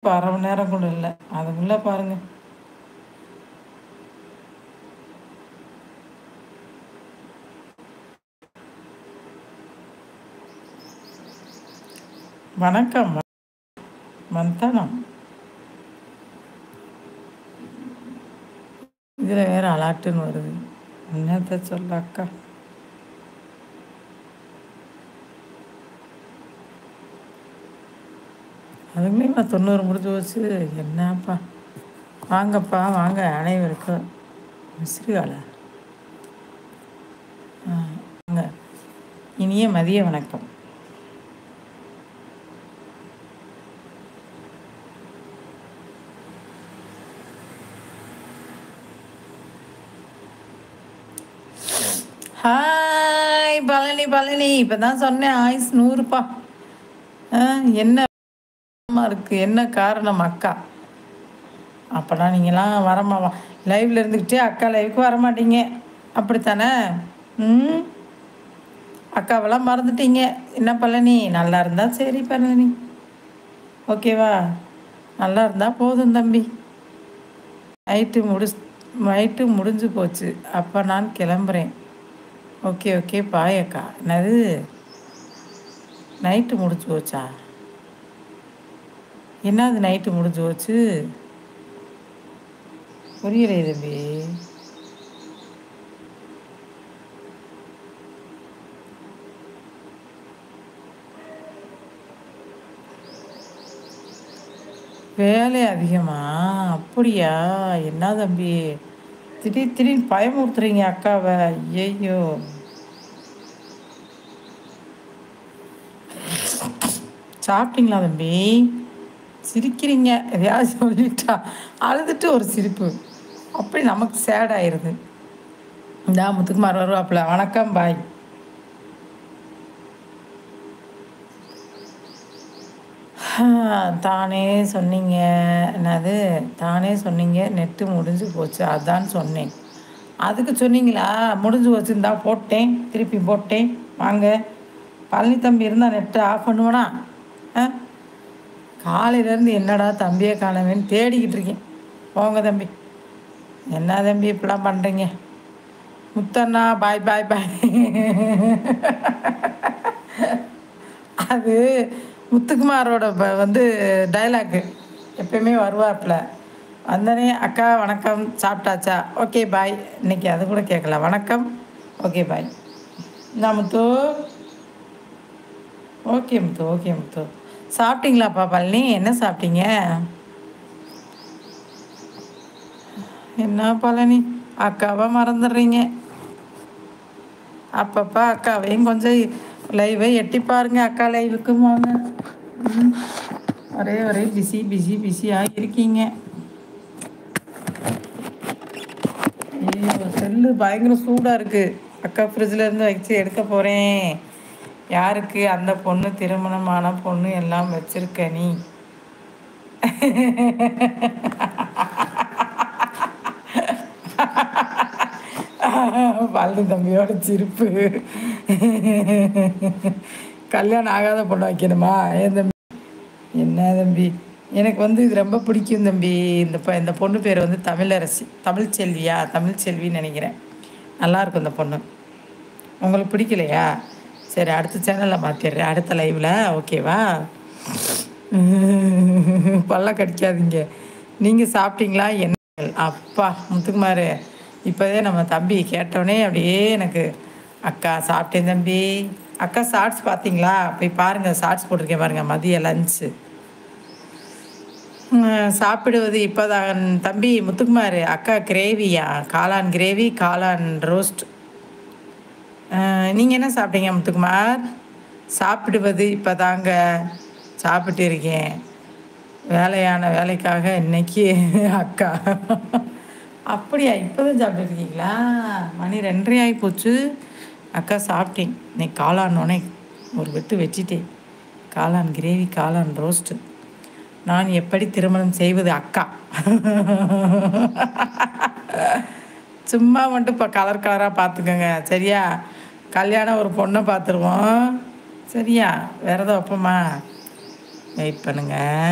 இப்போ அரை மணி நேரம் கூட இல்லை, அதுக்குள்ளே பாருங்க. வணக்கம் மந்தானம். இதில் வேறு அலாட்டுன்னு வருது, என்னத்த சொல்ல அக்கா. அதுக்குள்ளேயும் நான் 90 முடிஞ்சு வச்சு என்னப்பா. வாங்கப்பா வாங்க அனைவருக்கும் மிஸ்ரிகால வாங்க, இனிய மதிய வணக்கம். ஹாய் பழனி பழனி, இப்போ தான் சொன்னேன் ஆயுஸ் 100ப்பா. என்ன இருக்கு, என்ன காரணம் அக்கா? அப்போனா நீங்களாம் வரமா லைவில் இருந்துக்கிட்டே அக்கா லைவுக்கு வரமாட்டீங்க அப்படித்தானே? ம், அக்காவெல்லாம் மறந்துட்டீங்க. என்ன பழனி, நல்லா இருந்தா சரி பழனி, ஓகேவா? நல்லா இருந்தால் போதும் தம்பி. நைட்டு முடிஞ்சு போச்சு, அப்போ நான் கிளம்புறேன். ஓகே ஓகே பாய் அக்கா. என்னது நைட்டு முடிஞ்சு போச்சா? என்னது நைட்டு முடிஞ்சு போச்சு? புரியலையே தம்பி. வேலை அதிகமா? அப்படியா? என்ன தம்பி திடீர்னு பயமுறுத்துறீங்க அக்காவை, ஐயோ. சாப்பிட்டீங்களா தம்பி? சிரிக்கிறீங்க, எதையாவது சொல்லிட்டா அழுதுட்டு ஒரு சிரிப்பு, அப்படி நமக்கு சேட் ஆயிடுது. இந்த முத்துக்குமார் வருவாப்புல. வணக்கம் பாய். தானே சொன்னீங்க, என்னது தானே சொன்னீங்க நெட்டு முடிஞ்சு போச்சு, அதான் சொன்னேன். அதுக்கு சொன்னீங்களா? முடிஞ்சு வச்சுருந்தா போட்டேன், திருப்பி போட்டேன். வாங்க, பழனி தம்பி இருந்தால் நெட்டை ஆஃப் பண்ணுவேனா? காலையிலேருந்து என்னடா தம்பியை காணவேன்னு தேடிக்கிட்டு இருக்கேன். போங்க தம்பி. என்ன தம்பி இப்படிலாம் பண்ணுறீங்க? முத்தண்ணா பாய் பாய் பாய். அது முத்துக்குமாரோட வந்து டைலாக்கு, எப்பயுமே வருவாப்புல. வந்தனே அக்கா வணக்கம், சாப்பிட்டாச்சா, ஓகே பாய். இன்னைக்கு அது கூட கேட்கல, வணக்கம் ஓகே பாய். நான் முத்து, ஓகே முத்து ஓகே முத்து. சாப்பிட்டீங்களாப்பா பழனி? என்ன சாப்பிட்டீங்க? என்ன பழனி அக்காவை மறந்துடுறீங்க. அப்பப்போ அக்காவையும் கொஞ்சம் லைவை எட்டி பாருங்க. அக்கா லைவுக்கு வாங்க. ஒரே பிஸியாக இருக்கீங்க. ஐயோ, செல்லு பயங்கர சூடாக இருக்குது. அக்கா ஃப்ரிட்ஜில் இருந்து வச்சு எடுக்க போகிறேன். யாருக்கு? அந்த பொண்ணு, திருமணமான பொண்ணு எல்லாம் வச்சிருக்க நீ. பழனி தம்பியோட சிரிப்பு. கல்யாணம் ஆகாத பொண்ணு வைக்கணுமா? ஏன் தம்பி? என்ன தம்பி, எனக்கு வந்து இது ரொம்ப பிடிக்கும் தம்பி. இந்த பொண்ணு பேர் வந்து தமிழரசி, தமிழ்ச்செல்வின்னு நினைக்கிறேன். நல்லாயிருக்கும் இந்த பொண்ணு. உங்களுக்கு பிடிக்கலையா? சரி, அடுத்த சேனலில் மாற்றிடுறேன், அடுத்த லைவில், ஓகேவா? பல்ல கடிக்காதீங்க. நீங்கள் சாப்பிட்டீங்களா? என்ன அப்பா முத்துக்குமார், இப்போதே நம்ம தம்பி கேட்டோடனே அப்படியே எனக்கு, அக்கா சாப்பிட்டேன் தம்பி. அக்கா ஷார்ட்ஸ் பார்த்தீங்களா? போய் பாருங்கள், ஷார்ட்ஸ் போட்டிருக்கேன் பாருங்கள், மதிய லன்ச்சு. சாப்பிடுவது இப்போதான் தம்பி முத்துக்குமார். அக்கா கிரேவியா? காளான் கிரேவி, காளான் ரோஸ்ட். நீங்கள் என்ன சாப்பிட்டீங்க முத்துக்குமார்? சாப்பிடுவது இப்போ தாங்க சாப்பிட்டு இருக்கேன், வேலைக்காக இன்னைக்கு. அக்கா அப்படியா? இப்போ தான் சாப்பிட்டுருக்கீங்களா? மணி 2:30 ஆகி போச்சு. அக்கா சாப்பிட்டேன். இன்னைக்கு காளானோடனே ஒரு வெட்டிட்டேன். காளான் கிரேவி, காளான் ரோஸ்ட்டு. நான் எப்படி திருமணம் செய்வது அக்கா? சும்மா மட்டும் இப்போ கலராக பார்த்துக்கோங்க, சரியா? கல்யாணம் ஒரு பொண்ணை பார்த்துருவோம், சரியா? வேறு எதாவது வைப்போமா? வெயிட் பண்ணுங்கள்.